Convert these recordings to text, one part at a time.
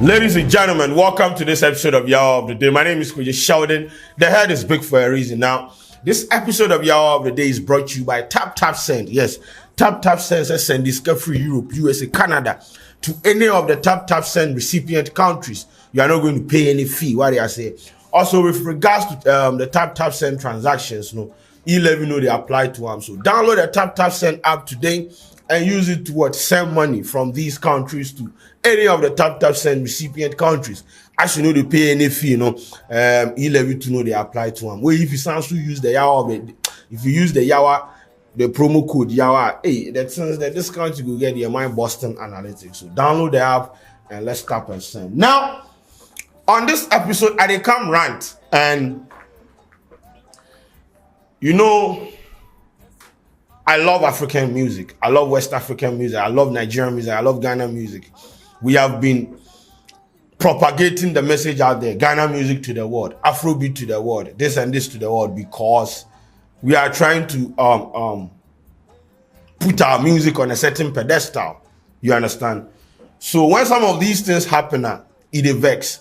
Ladies and gentlemen, welcome to this episode of Yawa of the Day. My name is Kojo Sheldon. The head is big for a reason. Now, this episode of Yawa of the Day is brought to you by Tap Send. Yes, Tap Send send this free Europe, USA, Canada to any of the Tap Send recipient countries. You are not going to pay any fee. What do I say? Also, with regards to the Tap Send transactions, e-levy they apply to them. So download the Tap Send app today and use it to send money from these countries to any of the Tap Send recipient countries. As you know, they pay any fee, e-levy they apply to them. Well, if you use the Yawa, if you use the Yawa, the promo code Yawa, that sense that this country will get your mind Boston Analytics. So download the app and let's tap and send. Now, on this episode, I come rant, and I love African music. I love West African music. I love Nigerian music. I love Ghana music. We have been propagating the message out there, Ghana music to the world, Afrobeat to the world, this and this to the world, because we are trying to put our music on a certain pedestal. You understand? So when some of these things happen, it vex.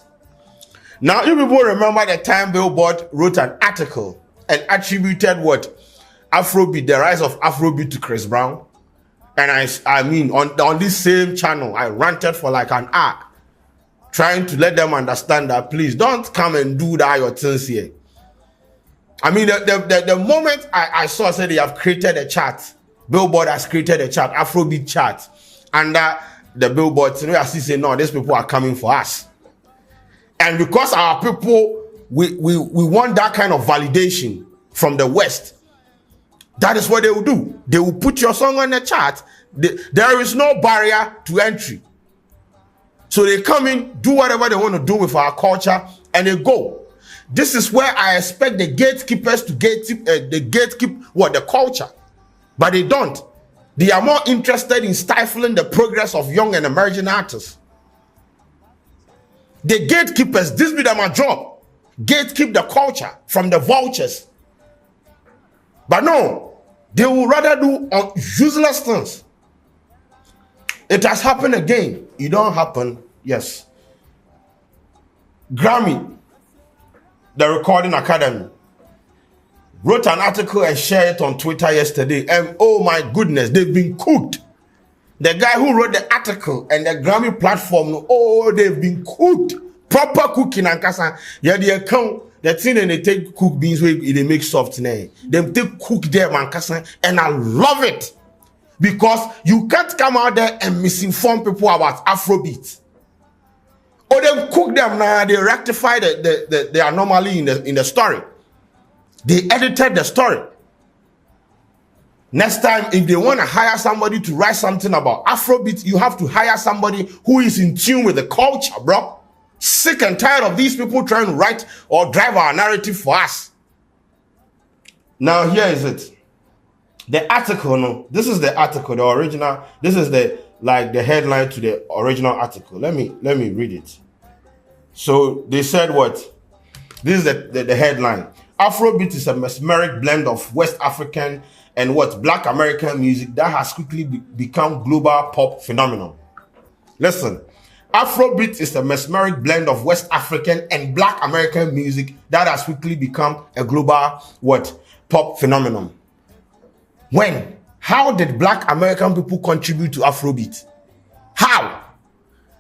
Now, you people remember the time Billboard wrote an article and attributed Afrobeat, the rise of Afrobeat to Chris Brown. And I mean, on this same channel, I ranted for like an hour, trying to let them understand that please don't come and do that your things here. I mean, the moment I saw said they have created a chart, Billboard has created a chart, Afrobeat chart, and the Billboard, I see say no, these people are coming for us. And because our people, we want that kind of validation from the West, that is what they will do. They will put your song on the chart. There is no barrier to entry. So they come in, do whatever they want to do with our culture, and they go. This is where I expect the gatekeepers to gatekeep the culture. But they don't. They are more interested in stifling the progress of young and emerging artists. The gatekeepers, this be my job. Gatekeep the culture from the vultures. But no, they will rather do useless things. It has happened again. It don't happen. Yes. Grammy, the Recording Academy, wrote an article and shared it on Twitter yesterday. And oh my goodness, they've been cooked. The guy who wrote the article and the Grammy platform, they've been cooked. Proper cooking and kasa. Yeah, they account the thing and they take cooked beans where they make soft now. They take cook them and kasa, and I love it. Because you can't come out there and misinform people about Afrobeat. Or they cook them now, they rectify the anomaly in the story. They edited the story. Next time, if they want to hire somebody to write something about Afrobeat, you have to hire somebody who is in tune with the culture, bro. Sick and tired of these people trying to write or drive our narrative for us. Now, here is it. The article, this is the article, the original. This is the headline to the original article. Let me read it. So they said what? This is the headline. Afrobeat is a mesmeric blend of West African and Black American music that has quickly become global pop phenomenon. Listen, Afrobeat is a mesmeric blend of West African and Black American music that has quickly become a global pop phenomenon. When? How did Black American people contribute to Afrobeat? How?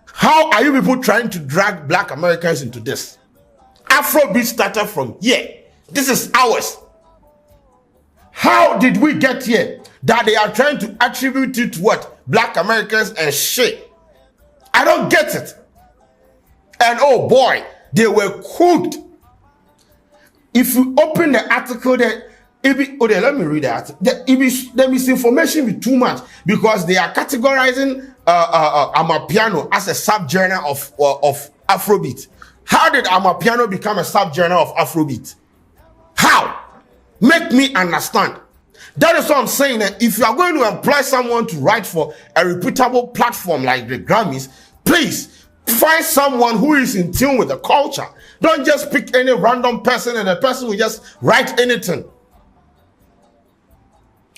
How are you people trying to drag Black Americans into this? Afrobeat started from here. This is ours. How did we get here? That they are trying to attribute it to Black Americans and shit. I don't get it. And oh boy, they were cooked. If you open the article there, let me read that. The misinformation be too much because they are categorizing Amapiano as a subgenre of Afrobeat. How did Amapiano become a subgenre of Afrobeat? How? Make me understand. That is what I'm saying. That if you are going to employ someone to write for a reputable platform like the Grammys, please find someone who is in tune with the culture. Don't just pick any random person and the person will just write anything.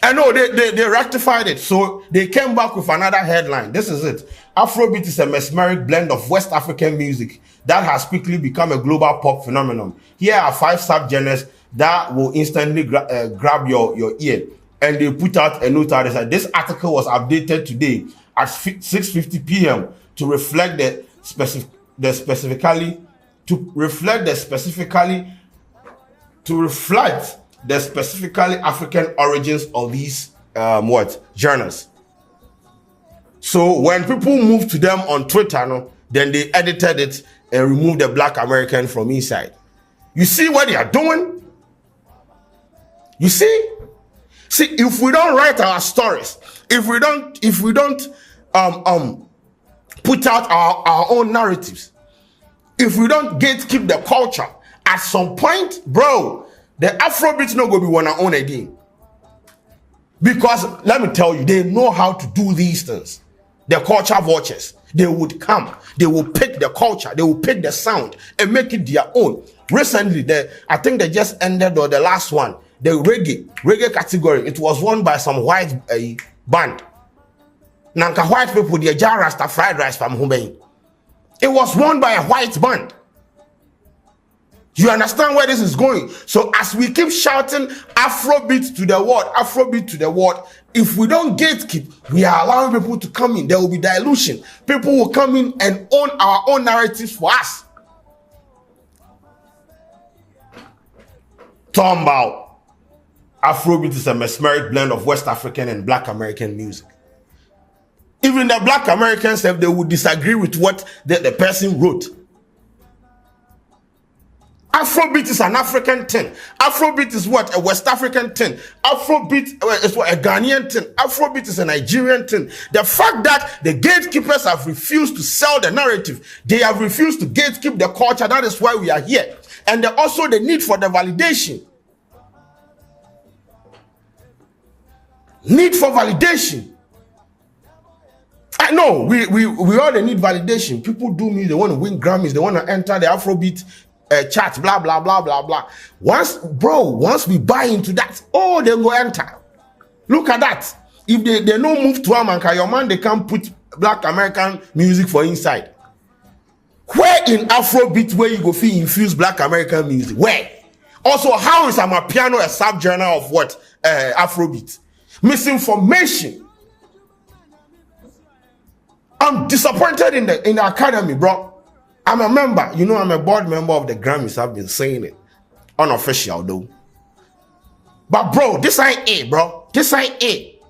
I know they rectified it. So they came back with another headline. This is it. Afrobeat is a mesmeric blend of West African music that has quickly become a global pop phenomenon. Here are 5 subgenres that will instantly grab your ear. And they put out a note out that said this article was updated today at 6:50 p.m. to reflect the specifically African origins of these genres. So when people moved to them on Twitter, no, then they edited it and removed the Black American from inside. You see what they are doing? You see, if we don't write our stories, if we don't put out our own narratives, if we don't gatekeep the culture, at some point, bro, the Afrobeats not going to be one our own again. Because let me tell you, they know how to do these things. The culture vultures, they would come, they will pick the culture, they will pick the sound and make it their own. Recently, I think they just ended, or the last one, the reggae category. It was won by some white band. Nanka white people, the jar rasta fried rice from Humbein. It was won by a white band. You understand where this is going? So as we keep shouting Afrobeat to the world, Afrobeat to the world, if we don't gatekeep, we are allowing people to come in. There will be dilution. People will come in and own our own narratives for us. Talking about Afrobeat is a mesmeric blend of West African and Black American music. Even the Black Americans, they would disagree with what the person wrote. Afrobeat is an African thing. Afrobeat is what? A West African thing. Afrobeat is what? A Ghanaian thing. Afrobeat is a Nigerian thing. The fact that the gatekeepers have refused to sell the narrative, they have refused to gatekeep the culture, that is why we are here. And also the need for the validation. Need for validation. I know we all need validation. People do me, they want to win Grammys, they want to enter the Afrobeat chart, blah blah blah blah blah. Once we buy into that, oh, they go enter. Look at that. If they no move to Amanka, your man, they can't put Black American music for inside. Where in Afrobeat where you go feel infuse Black American music? Where? Also, how is Amapiano a subgenre of what? Afrobeat? Misinformation. I'm disappointed in the academy, bro. I'm a member, I'm a board member of the Grammys. I've been saying it. Unofficial though. But bro, this ain't it, bro. This ain't it.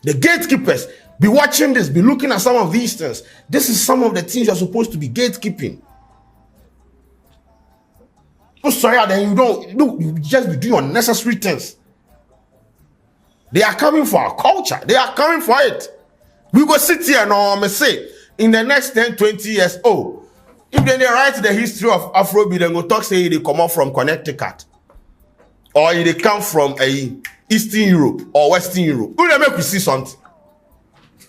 The gatekeepers, be watching this, be looking at some of these things. This is some of the things you're supposed to be gatekeeping. Oh, sorry, then you just be doing unnecessary things. They are coming for our culture. They are coming for it. We go sit here and I'm say, in the next 10, 20 years, if they write the history of Afrobeat, they go talk say they come out from Connecticut. Or they come from Eastern Europe or Western Europe. We make we see something.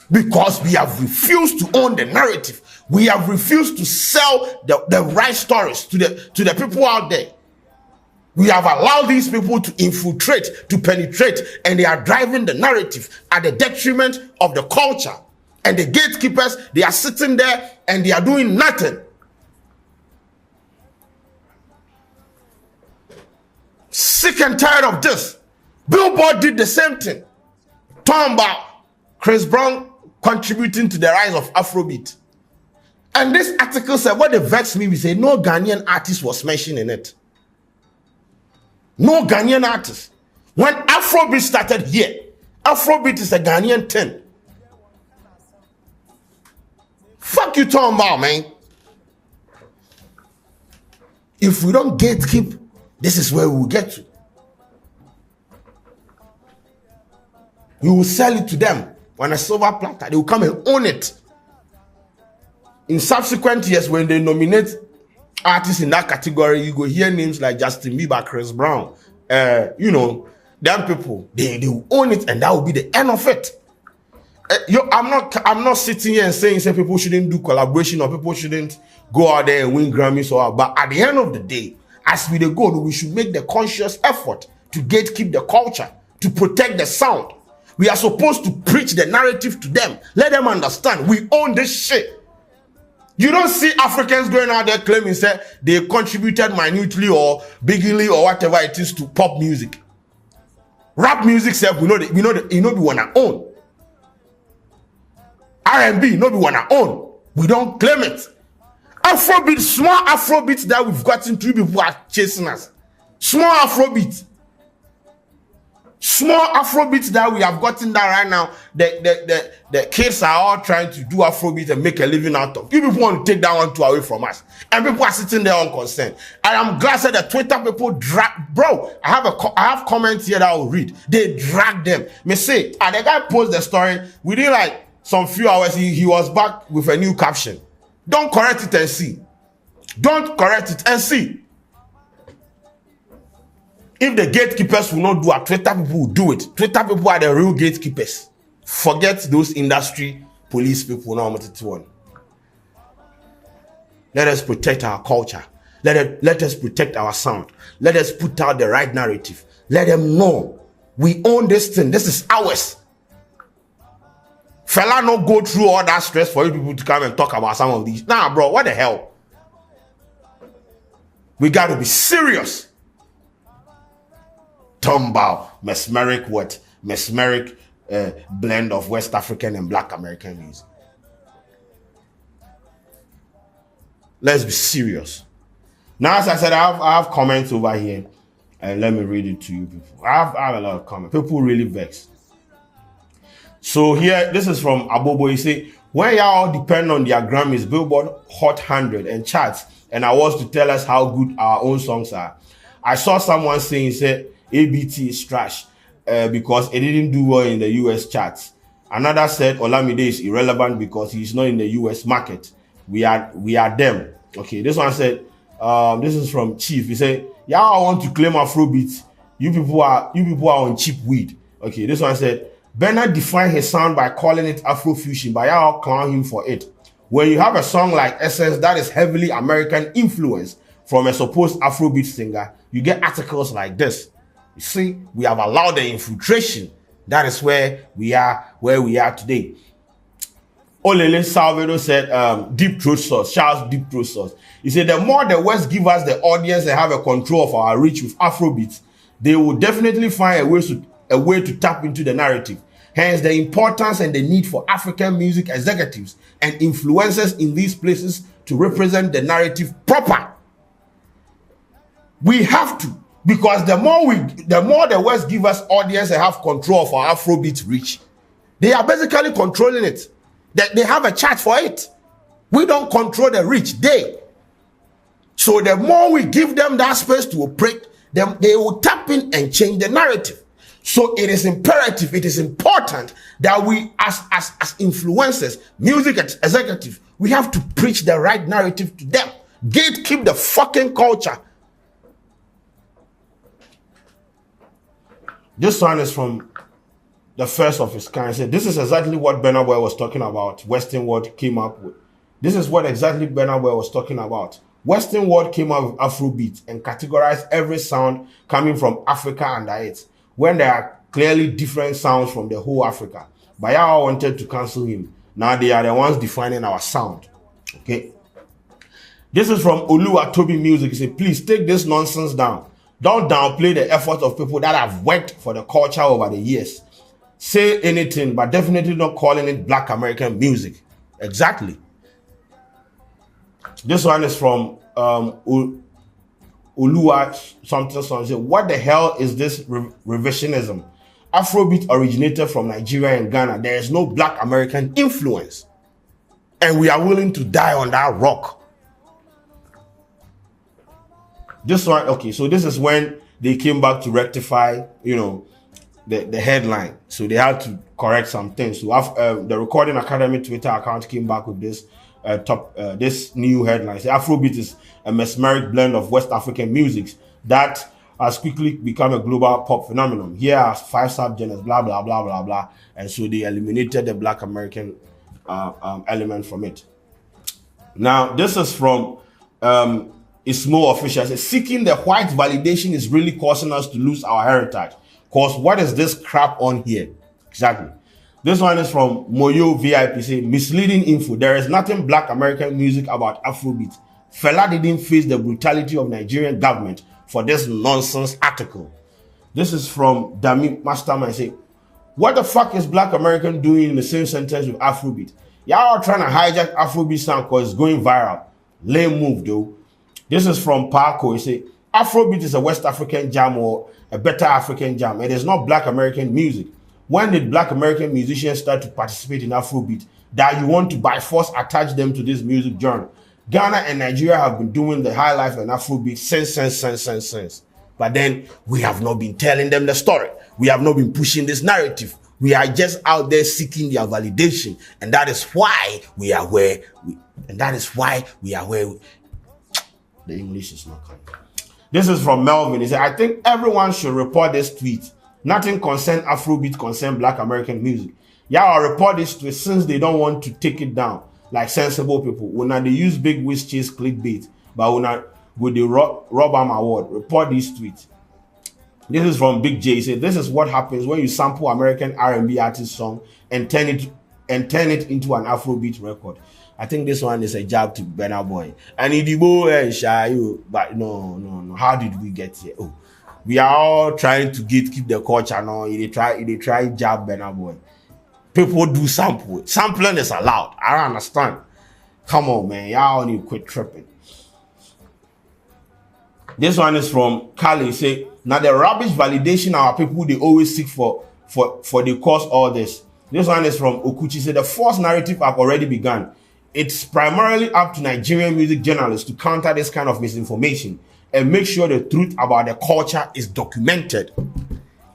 Because we have refused to own the narrative. We have refused to sell the right stories to the people out there. We have allowed these people to infiltrate, to penetrate, and they are driving the narrative at the detriment of the culture. And the gatekeepers, they are sitting there and they are doing nothing. Sick and tired of this. Billboard did the same thing. Talking about Chris Brown contributing to the rise of Afrobeat. And this article said, what they vexed me, we say no Ghanaian artist was mentioned in it. No Ghanaian artist. When Afrobeat started here, Afrobeat is a Ghanaian thing. Fuck you talking about, man. If we don't gatekeep, this is where we will get to. You will sell it to them on a silver platter. They will come and own it. In subsequent years, when they nominate artists in that category, you go hear names like Justin Bieber, Chris Brown. Them people, they will own it, and that will be the end of it. I'm not sitting here and saying people shouldn't do collaboration or people shouldn't go out there and win Grammys but at the end of the day, as we go, we should make the conscious effort to gatekeep the culture, to protect the sound. We are supposed to preach the narrative to them. Let them understand we own this shit. You don't see Africans going out there claiming that they contributed minutely or bigly or whatever it is to pop music. Rap music self, we know we wanna own. R&B, no we wanna own. We don't claim it. Afrobeat, small Afrobeat that we've gotten, 3 people are chasing us. Small Afrobeat. Small Afrobeat that we have gotten that right now, the kids are all trying to do Afrobeat and make a living out of. You people want to take that one too away from us. And people are sitting there unconcerned. I am glad that the Twitter people drag, bro, I have comments here that I will read. They drag them. Me say, and the guy posted the story, within like some few hours, he was back with a new caption. Don't correct it and see. Don't correct it and see. If the gatekeepers will not do it, Twitter people will do it. Twitter people are the real gatekeepers. Forget those industry police people. Let us protect our culture. Let us protect our sound. Let us put out the right narrative. Let them know we own this thing. This is ours. Fella not go through all that stress for you people to come and talk about some of these. Nah, bro, what the hell? We got to be serious. Tombao, mesmeric what? Mesmeric blend of West African and Black American music. Let's be serious. Now, as I said, I have comments over here, and let me read it to you people. I have a lot of comments. People really vex. So here, this is from Abobo. He say, when y'all depend on their Grammys, Billboard Hot 100 and charts, and awards to tell us how good our own songs are. I saw someone saying, say, ABT is trash because it didn't do well in the US charts. Another said Olamide is irrelevant because he's not in the US market. We are them. Okay, this one said, this is from Chief. He said, y'all want to claim Afrobeats. You people are on cheap weed. Okay, this one said, Bernard defined his sound by calling it Afrofusion, but y'all clown him for it. When you have a song like Essence that is heavily American influence from a supposed Afrobeat singer, you get articles like this. You see, we have allowed the infiltration. That is where we are today. Olele Salvador said, deep throat sauce. Charles Deep Throat Sauce. He said, the more the West give us the audience and have a control of our reach with Afrobeats, they will definitely find a way to tap into the narrative. Hence, the importance and the need for African music executives and influencers in these places to represent the narrative proper. We have to. Because the more the West give us audience and have control of our Afrobeat reach, they are basically controlling it. They have a chart for it. We don't control the reach. So the more we give them that space to operate, they will tap in and change the narrative. So it is imperative, it is important that we as influencers, music executives, we have to preach the right narrative to them. Gatekeep the fucking culture. This one is from the first of his kind. Said, this is exactly what Burna Boy was talking about. Western World came up with. This is what exactly Burna Boy was talking about. Western World came up with Afrobeat and categorized every sound coming from Africa under it, when there are clearly different sounds from the whole Africa. But y'all wanted to cancel him. Now they are the ones defining our sound. Okay. This is from Oluwatobi Music. He said, please take this nonsense down. Don't downplay the effort of people that have worked for the culture over the years. Say anything, but definitely not calling it Black American music. Exactly. This one is from Oluwa something. What the hell is this revisionism? Afrobeat originated from Nigeria and Ghana. There is no Black American influence. And we are willing to die on that rock. This one, okay, so this is when they came back to rectify, the headline. So they had to correct some things. So the Recording Academy Twitter account came back with this this new headline. So Afrobeat is a mesmeric blend of West African music that has quickly become a global pop phenomenon. Here are 5 subgenres, blah, blah, blah, blah, blah. And so they eliminated the Black American element from it. Now, this is from It's more official. It says, seeking the white validation is really causing us to lose our heritage. Cause what is this crap on here? Exactly. This one is from Moyo VIP. Say, misleading info. There is nothing black American music about Afrobeat. Fela didn't face the brutality of Nigerian government for this nonsense article. This is from Dami Mastermind. Say, what the fuck is black American doing in the same sentence with Afrobeat? Y'all are trying to hijack Afrobeat sound because it's going viral. Lame move though. This is from Paco. He say, Afrobeat is a West African jam or a better African jam. It is not black American music. When did black American musicians start to participate in Afrobeat that you want to by force attach them to this music genre? Ghana and Nigeria have been doing the high life and Afrobeat since. But then we have not been telling them the story. We have not been pushing this narrative. We are just out there seeking their validation. And that is why we are where we, the English is not coming. This is from Melvin. He said, I think everyone should report this tweet. Nothing concern Afrobeat, concern black American music. Yeah, I'll report this tweet since they don't want to take it down like sensible people. When they use big wish chase clickbait, but when with the Rob Award, report this tweet. This is from Big J. He said, this is what happens when you sample American R&B artist song and turn it into an Afrobeat record. I think this one is a jab to Burna Boy. And but no. How did we get here? Oh, we are all trying to gatekeep the culture now. They try jab Burna Boy. People do sample. Sampling is allowed. I don't understand. Come on, man. Y'all need to quit tripping. This one is from Kali. Say, now the rubbish validation our people they always seek for the cause all this. This one is from Okuchi. Say, the false narrative have already begun. It's primarily up to Nigerian music journalists to counter this kind of misinformation and make sure the truth about the culture is documented.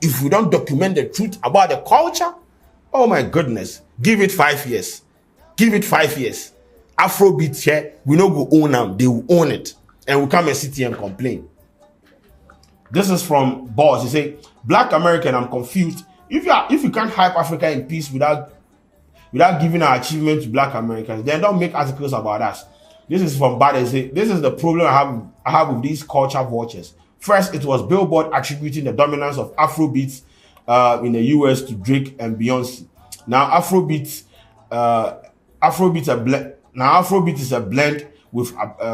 If we don't document the truth about the culture, oh my goodness, give it 5 years. Give it 5 years. Afrobeat here, we no go own them, they will own it. And we come and sit here and complain. This is from Boss. He say, Black American, I'm confused. If you can't hype Africa in peace without giving our achievement to Black Americans, then don't make articles about us. This is from Bad. He say, this is the problem I have with these culture vultures. First, it was Billboard attributing the dominance of Afrobeats in the US to Drake and Beyonce. Now Afrobeat is a blend with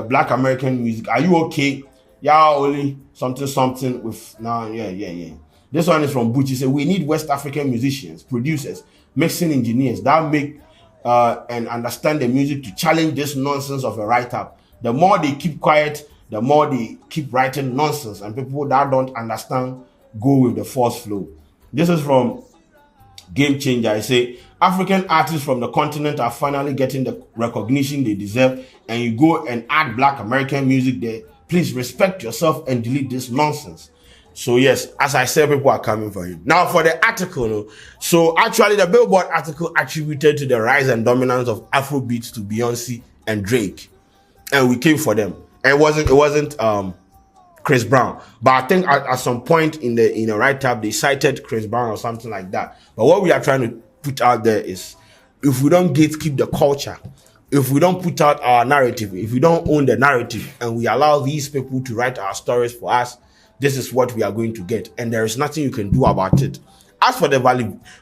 Black American music. Are you okay? Yeah, only something with now. Yeah. This one is from Bucci. Say we need West African musicians, producers, mixing engineers that make and understand the music to challenge this nonsense of a write-up. The more they keep quiet, the more they keep writing nonsense, and people that don't understand go with the force flow. This is from Game Changer. I say African artists from the continent are finally getting the recognition they deserve, and you go and add Black American music there. Please respect yourself and delete this nonsense. So yes, as I said, people are coming for him. Now for the article, so actually the Billboard article attributed to the rise and dominance of Afrobeats to Beyonce and Drake, and we came for them. And it wasn't Chris Brown, but I think at some point in the write-up they cited Chris Brown or something like that. But what we are trying to put out there is, if we don't gatekeep the culture, if we don't put out our narrative, if we don't own the narrative, and we allow these people to write our stories for us, this is what we are going to get, and there is nothing you can do about it. As for the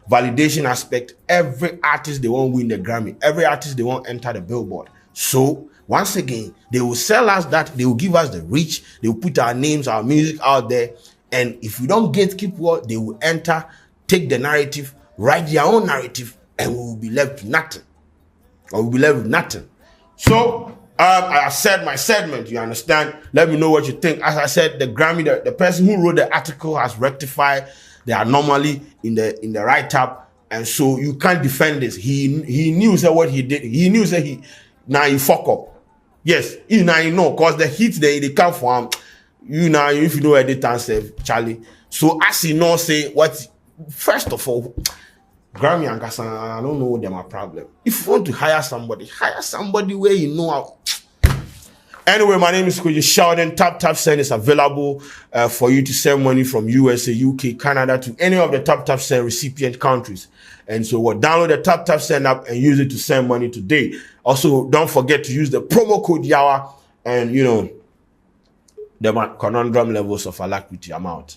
validation aspect, every artist they won't win the Grammy, every artist they won't enter the Billboard. So once again, they will sell us that, they will give us the reach, they will put our names, our music out there, and if we don't gatekeep what, they will enter, take the narrative, write their own narrative, and we will be left with nothing. So I said my segment, you understand? Let me know what you think. As I said, the Grammy, the person who wrote the article has rectified the anomaly in the write-up, and so you can't defend this. He knew what he did. He knew that he fuck up. Yes, he know, cause the hit they come from you now. If you know edit and say Charlie. So as he know say what, first of all, Grammy and Gassan, I don't know them a problem. If you want to hire somebody where you know how. Anyway, my name is Koji Sheldon. Tap Send is available for you to send money from USA, UK, Canada to any of the Tap Send recipient countries. And so download the Tap Send app and use it to send money today. Also, don't forget to use the promo code YAWA, and the conundrum levels of alacrity. I'm out.